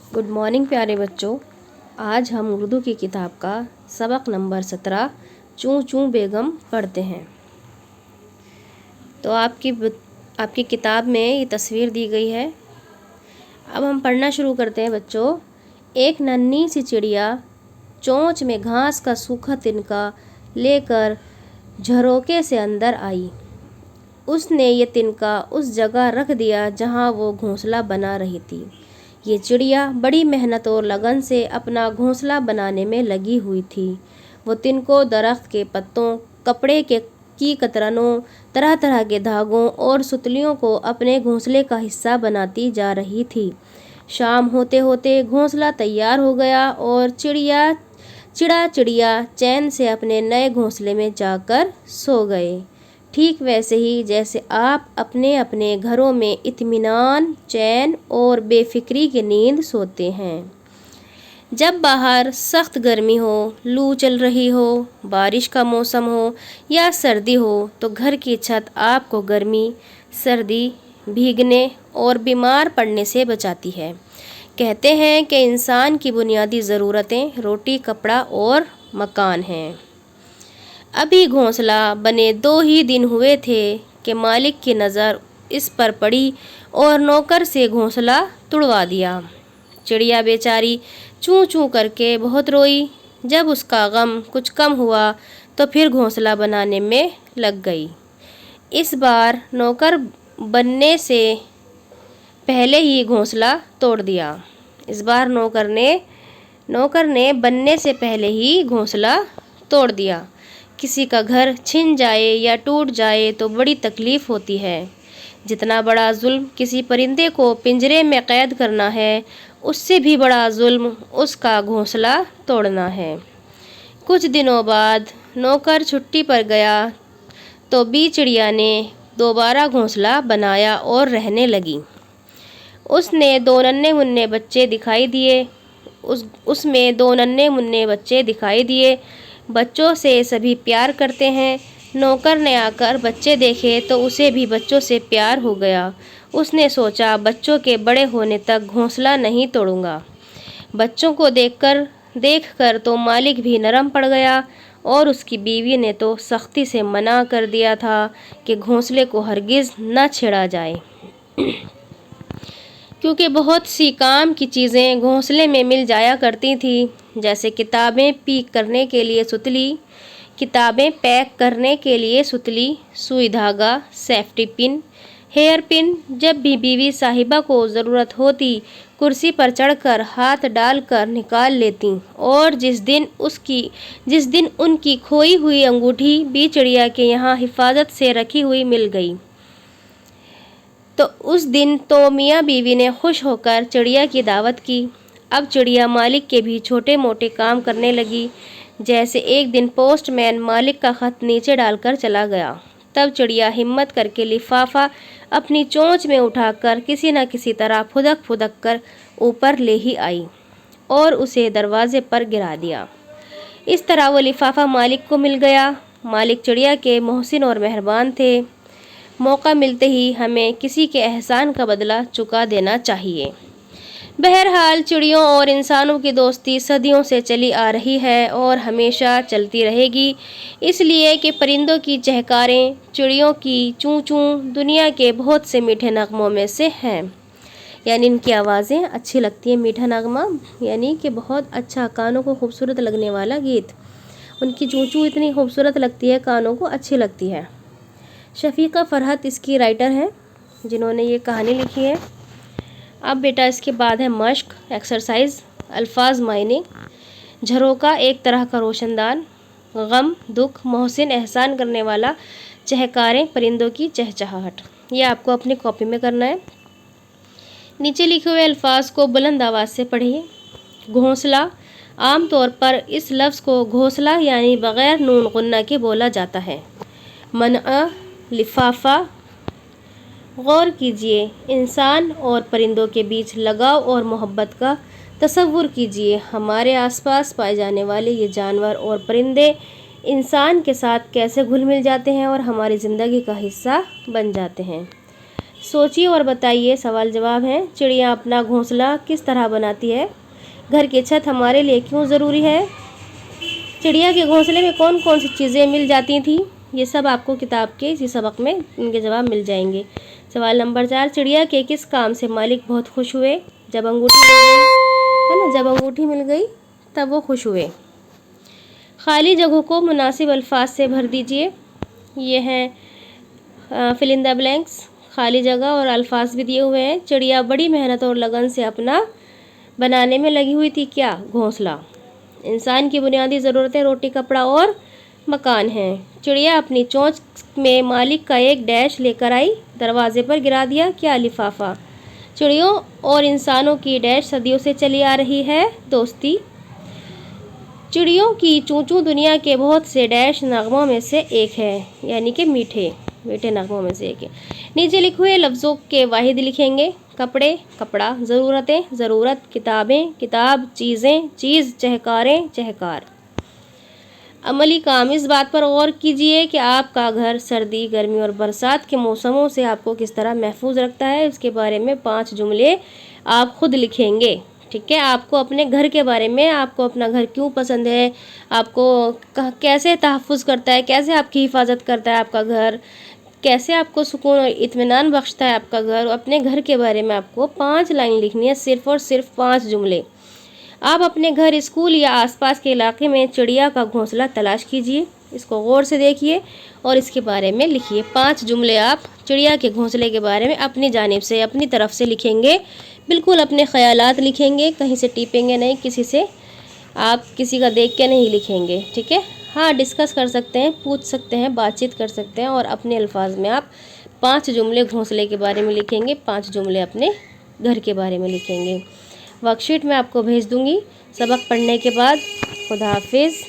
Good morning प्यारे बच्चों। आज हम उर्दू की किताब का सबक नंबर 17 चूँ चूँ बेगम पढ़ते हैं। तो आपकी किताब में ये तस्वीर दी गई है। अब हम पढ़ना शुरू करते हैं बच्चों। एक नन्ही सी चिड़िया चोंच में घास का सूखा तिनका लेकर झरोके से अंदर आई। उसने ये तिनका उस जगह रख दिया जहाँ वो घोंसला बना रही थी। ये चिड़िया बड़ी मेहनत और लगन से अपना घोंसला बनाने में लगी हुई थी। वो तिनको दरख्त के पत्तों, कपड़े की कतरनों, तरह तरह के धागों और सुतलियों को अपने घोंसले का हिस्सा बनाती जा रही थी। शाम होते होते घोंसला तैयार हो गया और चिड़िया चैन से अपने नए घोंसले में जाकर सो गए। ठीक वैसे ही जैसे आप अपने अपने घरों में इत्मीनान, चैन और बेफिक्री की नींद सोते हैं। जब बाहर सख्त गर्मी हो, लू चल रही हो, बारिश का मौसम हो या सर्दी हो तो घर की छत आपको गर्मी, सर्दी, भीगने और बीमार पड़ने से बचाती है। कहते हैं कि इंसान की बुनियादी ज़रूरतें रोटी, कपड़ा और मकान हैं। अभी घोंसला बने 2 ही दिन हुए थे कि मालिक की नज़र इस पर पड़ी और नौकर से घोंसला तुड़वा दिया। चिड़िया बेचारी चूँ चूँ करके बहुत रोई। जब उसका गम कुछ कम हुआ तो फिर घोंसला बनाने में लग गई। इस बार नौकर बनने से पहले ही घोंसला तोड़ दिया। नौकर ने बनने से पहले ही घोंसला तोड़ दिया। किसी का घर छिन जाए या टूट जाए तो बड़ी तकलीफ़ होती है। जितना बड़ा जुल्म किसी परिंदे को पिंजरे में कैद करना है, उससे भी बड़ा जुल्म उसका घोंसला तोड़ना है। कुछ दिनों बाद नौकर छुट्टी पर गया तो बी चिड़िया ने दोबारा घोंसला बनाया और रहने लगी। उसमें 2 नन्हे मुन्ने बच्चे दिखाई दिए। बच्चों से सभी प्यार करते हैं। नौकर ने आकर बच्चे देखे तो उसे भी बच्चों से प्यार हो गया। उसने सोचा बच्चों के बड़े होने तक घोंसला नहीं तोड़ूंगा। बच्चों को देखकर तो मालिक भी नरम पड़ गया और उसकी बीवी ने तो सख्ती से मना कर दिया था कि घोंसले को हरगिज़ न छेड़ा जाए, क्योंकि बहुत सी काम की चीज़ें घोंसले में मिल जाया करती थी, जैसे किताबें पैक करने के लिए सुतली, सुई धागा, सेफ्टी पिन, हेयर पिन। जब भी बीवी साहिबा को ज़रूरत होती कुर्सी पर चढ़कर हाथ डालकर निकाल लेती। और जिस दिन उनकी खोई हुई अंगूठी बी चिड़िया के यहाँ हिफाजत से रखी हुई मिल गई तो उस दिन तो मियाँ बीवी ने खुश होकर चिड़िया की दावत की। अब चिड़िया मालिक के भी छोटे मोटे काम करने लगी। जैसे एक दिन पोस्टमैन मालिक का ख़त नीचे डालकर चला गया। तब चिड़िया हिम्मत करके लिफाफा अपनी चोंच में उठाकर किसी न किसी तरह फुदक कर ऊपर ले ही आई और उसे दरवाजे पर गिरा दिया। इस तरह वो लिफाफा मालिक को मिल गया। मालिक चिड़िया के मोहसिन और मेहरबान थे। मौका मिलते ही हमें किसी के एहसान का बदला चुका देना चाहिए। बहरहाल चिड़ियों और इंसानों की दोस्ती सदियों से चली आ रही है और हमेशा चलती रहेगी, इसलिए कि परिंदों की चहकारें, चिड़ियों की चूँ चूँ दुनिया के बहुत से मीठे नगमों में से हैं। यानी इनकी आवाज़ें अच्छी लगती हैं। मीठा नगमा यानी कि बहुत अच्छा, कानों को खूबसूरत लगने वाला गीत। उनकी चूँ चूँ इतनी खूबसूरत लगती है, कानों को अच्छी लगती है। शफीका फरहत इसकी राइटर हैं जिन्होंने ये कहानी लिखी है। अब बेटा इसके बाद है मश्क, एक्सरसाइज, अल्फाज मायने। झरोका एक तरह का रोशनदान, गम, दुख, मोहसिन, एहसान करने वाला, चहकारें, परिंदों की चहचहाहट। ये आपको अपनी कॉपी में करना है। नीचे लिखे हुए अल्फाज को बुलंद आवाज़ से पढ़िए। घोंसला, आम तौर पर इस लफ्ज़ को घोंसला यानी बग़ैर नून गुन्ना के बोला जाता है। मनअ, लिफाफा। गौर कीजिए, इंसान और परिंदों के बीच लगाव और मोहब्बत का तसव्वुर कीजिए। हमारे आसपास पाए जाने वाले ये जानवर और परिंदे इंसान के साथ कैसे घुल मिल जाते हैं और हमारी ज़िंदगी का हिस्सा बन जाते हैं। सोचिए और बताइए। सवाल जवाब है। चिड़िया अपना घोंसला किस तरह बनाती है? घर की छत हमारे लिए क्यों ज़रूरी है? चिड़िया के घोंसले में कौन कौन सी चीज़ें मिल जाती थी? ये सब आपको किताब के इसी सबक में इनके जवाब मिल जाएंगे। सवाल नंबर 4, चिड़िया के किस काम से मालिक बहुत खुश हुए? जब अंगूठी मिल गई, है ना, जब अंगूठी मिल गई तब वो खुश हुए। खाली जगहों को मुनासिब अल्फाज से भर दीजिए। ये हैं फिल इन द ब्लैंक्स, खाली जगह और अल्फाज भी दिए हुए हैं। चिड़िया बड़ी मेहनत और लगन से अपना बनाने में लगी हुई थी क्या? घोंसला। इंसान की बुनियादी ज़रूरतें रोटी, कपड़ा और मकान हैं। चिड़िया अपनी चोंच में मालिक का एक डैश लेकर आई, दरवाजे पर गिरा दिया क्या? लिफाफा। चिड़ियों और इंसानों की डैश सदियों से चली आ रही है, दोस्ती। चिड़ियों की चूं चूं दुनिया के बहुत से डैश नगमों में से एक है, यानी कि मीठे मीठे नगमों में से एक है। नीचे लिखे हुए लफ्ज़ों के वाहिद लिखेंगे। कपड़े, कपड़ा। ज़रूरतें, ज़रूरत। किताबें, किताब। चीज़ें, चीज़। चहकारें, चहकार। अमली काम, इस बात पर गौर कीजिए कि आपका घर सर्दी, गर्मी और बरसात के मौसमों से आपको किस तरह महफूज रखता है। इसके बारे में 5 जुमले आप खुद लिखेंगे। ठीक है, आपको अपने घर के बारे में, आपको अपना घर क्यों पसंद है, आपको कैसे तहफ़्फ़ुज़ करता है, कैसे आपकी हिफाजत करता है आपका घर, कैसे आपको सुकून और इत्मीनान बख्शता है आपका घर। अपने घर के बारे में आपको 5 लाइन लिखनी है, सिर्फ़ और सिर्फ 5 जुमले। आप अपने घर, स्कूल या आसपास के इलाके में चिड़िया का घोंसला तलाश कीजिए, इसको गौर से देखिए और इसके बारे में लिखिए। 5 जुमले आप चिड़िया के घोंसले के बारे में अपनी जानिब से, अपनी तरफ से लिखेंगे। बिल्कुल अपने ख़यालात लिखेंगे, कहीं से टिपेंगे नहीं, किसी से आप किसी का देख के नहीं लिखेंगे। ठीक है, हाँ, डिस्कस कर सकते हैं, पूछ सकते हैं, बातचीत कर सकते हैं और अपने अल्फाज में आप 5 जुमले घोंसले के बारे में लिखेंगे, 5 जुमले अपने घर के बारे में लिखेंगे। वर्कशीट मैं आपको भेज दूँगी सबक पढ़ने के बाद। खुदा हाफिज़।